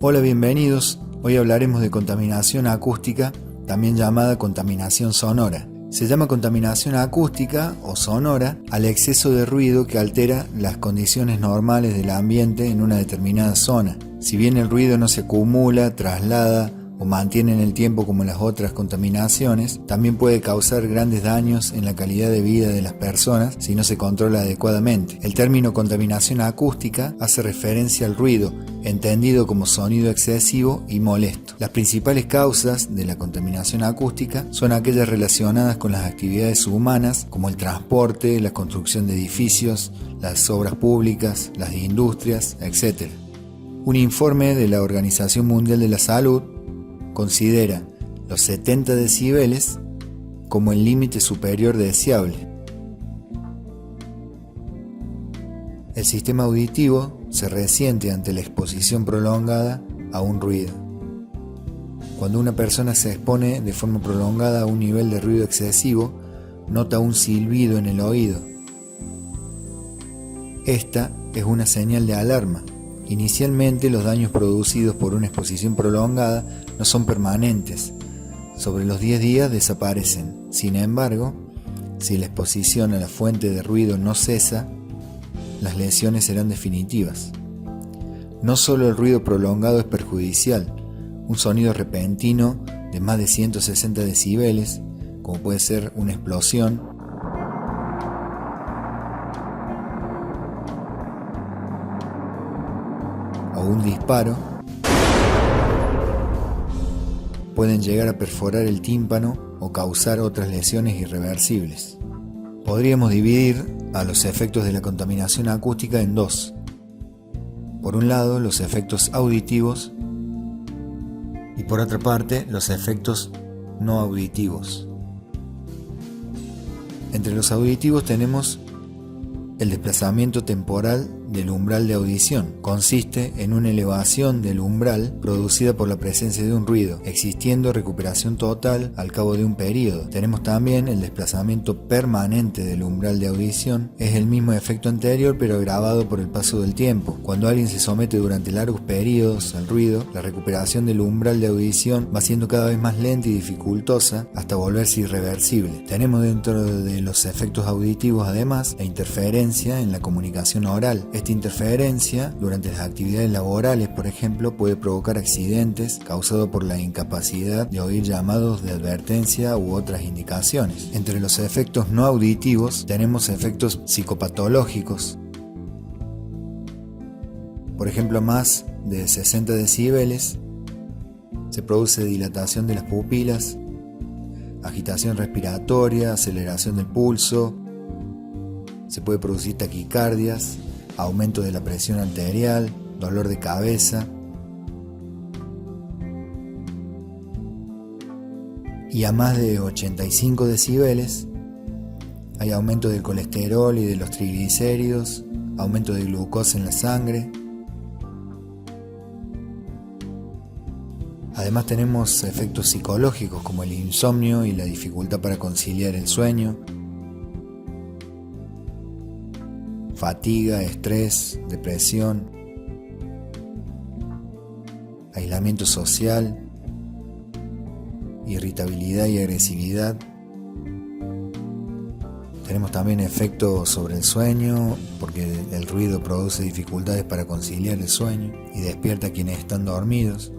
Hola, bienvenidos. Hoy hablaremos de contaminación acústica, también llamada contaminación sonora. Se llama contaminación acústica o sonora al exceso de ruido que altera las condiciones normales del ambiente en una determinada zona. Si bien el ruido no se acumula, traslada o mantiene en el tiempo como las otras contaminaciones, también puede causar grandes daños en la calidad de vida de las personas si no se controla adecuadamente. El término contaminación acústica hace referencia al ruido, entendido como sonido excesivo y molesto. Las principales causas de la contaminación acústica son aquellas relacionadas con las actividades humanas, como el transporte, la construcción de edificios, las obras públicas, las industrias, etc. Un informe de la Organización Mundial de la Salud considera los 70 decibeles como el límite superior deseable. El sistema auditivo se resiente ante la exposición prolongada a un ruido. Cuando una persona se expone de forma prolongada a un nivel de ruido excesivo, nota un silbido en el oído. Esta es una señal de alarma. Inicialmente, los daños producidos por una exposición prolongada no son permanentes. Sobre los 10 días desaparecen. Sin embargo, si la exposición a la fuente de ruido no cesa, las lesiones serán definitivas. No solo el ruido prolongado es perjudicial. Un sonido repentino de más de 160 decibeles, como puede ser una explosión, o un disparo, pueden llegar a perforar el tímpano o causar otras lesiones irreversibles. Podríamos dividir a los efectos de la contaminación acústica en dos. Por un lado, los efectos auditivos y por otra parte, los efectos no auditivos. Entre los auditivos tenemos el desplazamiento temporal del umbral de audición. Consiste en una elevación del umbral producida por la presencia de un ruido, existiendo recuperación total al cabo de un periodo. Tenemos también el desplazamiento permanente del umbral de audición. Es el mismo efecto anterior, pero agravado por el paso del tiempo. Cuando alguien se somete durante largos periodos al ruido, la recuperación del umbral de audición va siendo cada vez más lenta y dificultosa hasta volverse irreversible. Tenemos dentro de los efectos auditivos además la interferencia en la comunicación oral. Esta interferencia durante las actividades laborales, por ejemplo, puede provocar accidentes causados por la incapacidad de oír llamados de advertencia u otras indicaciones. Entre los efectos no auditivos tenemos efectos psicopatológicos. Por ejemplo, más de 60 decibeles se produce dilatación de las pupilas, agitación respiratoria, aceleración del pulso, se puede producir taquicardias, aumento de la presión arterial, dolor de cabeza. Y a más de 85 decibeles hay aumento del colesterol y de los triglicéridos, aumento de glucosa en la sangre. Además tenemos efectos psicológicos como el insomnio y la dificultad para conciliar el sueño, fatiga, estrés, depresión, aislamiento social, irritabilidad y agresividad. Tenemos también efectos sobre el sueño, porque el ruido produce dificultades para conciliar el sueño y despierta a quienes están dormidos.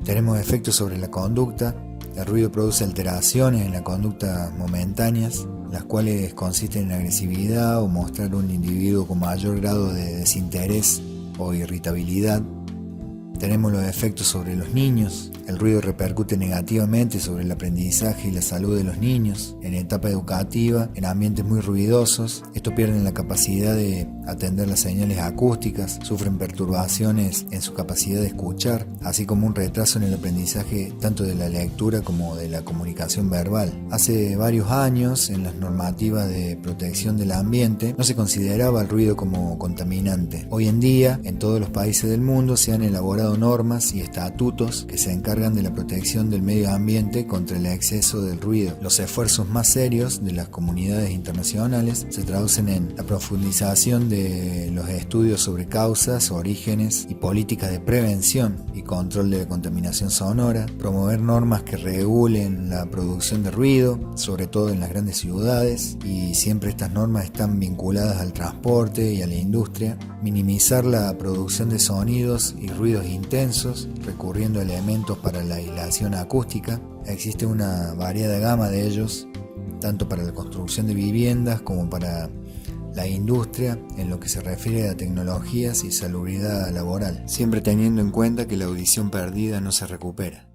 Tenemos efectos sobre la conducta. El ruido produce alteraciones en la conducta momentáneas, las cuales consisten en agresividad o mostrar un individuo con mayor grado de desinterés o irritabilidad. Tenemos los efectos sobre los niños. El ruido repercute negativamente sobre el aprendizaje y la salud de los niños. En etapa educativa, en ambientes muy ruidosos, estos pierden la capacidad de atender las señales acústicas, sufren perturbaciones en su capacidad de escuchar, así como un retraso en el aprendizaje tanto de la lectura como de la comunicación verbal. Hace varios años, en las normativas de protección del ambiente, no se consideraba el ruido como contaminante. Hoy en día, en todos los países del mundo se han elaborado elaborado normas y estatutos que se encargan de la protección del medio ambiente contra el exceso del ruido. Los esfuerzos más serios de las comunidades internacionales se traducen en la profundización de los estudios sobre causas, orígenes y políticas de prevención y control de la contaminación sonora, promover normas que regulen la producción de ruido, sobre todo en las grandes ciudades, y siempre estas normas están vinculadas al transporte y a la industria, minimizar la producción de sonidos y ruidos intensos, recurriendo a elementos para la aislación acústica. Existe una variada gama de ellos, tanto para la construcción de viviendas como para la industria en lo que se refiere a tecnologías y salubridad laboral, siempre teniendo en cuenta que la audición perdida no se recupera.